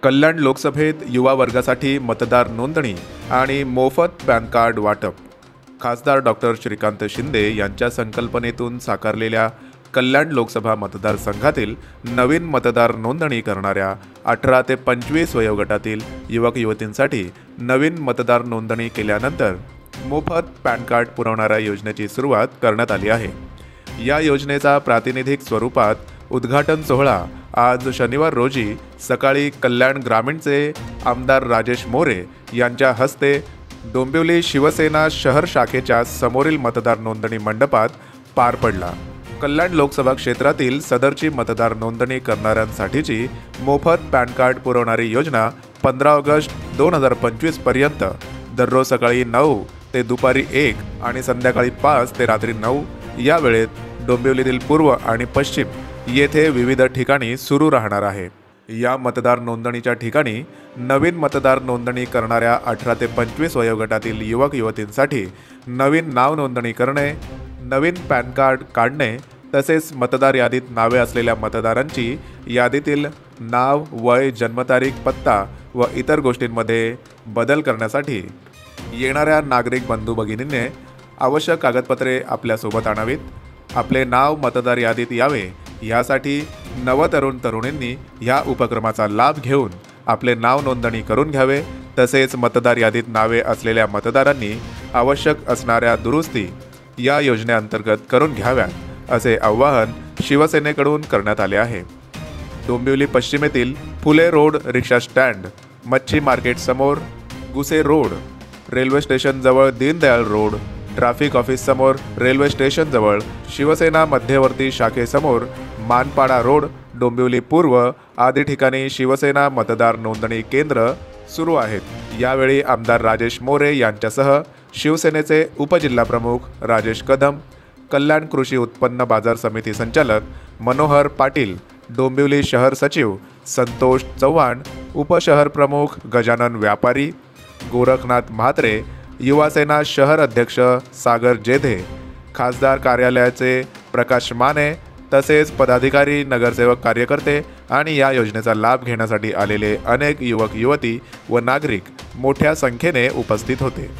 कल्याण लोकसभेत युवा वर्गासाठी मतदार नोंदणी आणि मोफत पॅन कार्ड वाटप. खासदार डॉक्टर श्रीकांत शिंदे यांच्या संकल्पनेतून साकारलेल्या कल्याण लोकसभा मतदारसंघातील नवीन मतदार नोंदणी करणाऱ्या 18 ते 25 वयोगटातील युवक युवतींसाठी नवीन मतदार नोंदणी केल्यानंतर मोफत पॅन कार्ड पुरवणाऱ्या योजनेची सुरुवात करण्यात आली आहे. या योजनेचा प्रातिनिधिक स्वरूपात उद्घाटन सोहळा आज शनिवार रोजी सकाळी कल्याण ग्रामीणचे आमदार राजेश मोरे यांच्या हस्ते डोंबिवली शिवसेना शहर शाखेच्या समोरील मतदार नोंदणी मंडपात पार पडला. कल्याण लोकसभा क्षेत्रातील सदरची मतदार नोंदणी करणाऱ्यांसाठीची मोफत पॅन कार्ड पुरवणारी योजना 15 ऑगस्ट 2025 पर्यंत दररोज सकाळी 9 ते दुपारी 1 आणि संध्याकाळी 5 ते रात्री 9 या वेळेत डोंबिवलीतील पूर्व आणि पश्चिम येथे विविध ठिकाणी सुरू राहणार आहे. या मतदार नोंदणीच्या ठिकाणी नवीन मतदार नोंदणी करणाऱ्या 18 ते 25 वयोगटातील युवक युवतींसाठी नवीन नाव नोंदणी करणे, नवीन पॅन कार्ड काढणे तसेच मतदार यादीत नावे असलेल्या मतदारांची यादीतील नाव, वय, जन्मतारीख, पत्ता व इतर गोष्टींमध्ये बदल करण्यासाठी येणाऱ्या नागरिक बंधू भगिनींनी आवश्यक कागदपत्रे आपल्यासोबत आणावीत. आपले नाव मतदार यादीत यावे यासाठी नवतरुण तरुणींनी या उपक्रमाचा लाभ घेऊन आपले नाव नोंदणी करून घ्यावे. तसेच मतदार यादीत नावे असलेल्या मतदारांनी आवश्यक असणाऱ्या दुरुस्ती या योजनेअंतर्गत करून घ्याव्यात असे आवाहन शिवसेनेकडून करण्यात आले आहे. डोंबिवली पश्चिमेतील फुले रोड रिक्षा स्टँड, मच्छी मार्केट समोर, गुसे रोड, रेल्वे स्टेशनजवळ दीनदयाळ रोड, ट्रॅफिक ऑफिस समोर, रेल्वे स्टेशनजवळ, शिवसेना मध्यवर्ती शाखेसमोर, मानपाडा रोड, डोंबिवली पूर्व आदी ठिकाणी शिवसेना मतदार नोंदणी केंद्र सुरू आहेत. यावेळी आमदार राजेश मोरे यांच्यासह शिवसेनेचे उपजिल्हाप्रमुख राजेश कदम, कल्याण कृषी उत्पन्न बाजार समिती संचालक मनोहर पाटील, डोंबिवली शहर सचिव संतोष चव्हाण, उपशहर प्रमुख गजानन व्यापारी, गोरखनाथ म्हात्रे, युवासेना शहर अध्यक्ष सागर जेधे, खासदार कार्यालयाचे प्रकाश माने तसेच पदाधिकारी, नगरसेवक, कार्यकर्ते आणि या योजनेचा लाभ घेण्यासाठी आलेले अनेक युवक युवती व नागरिक मोठ्या संख्येने उपस्थित होते.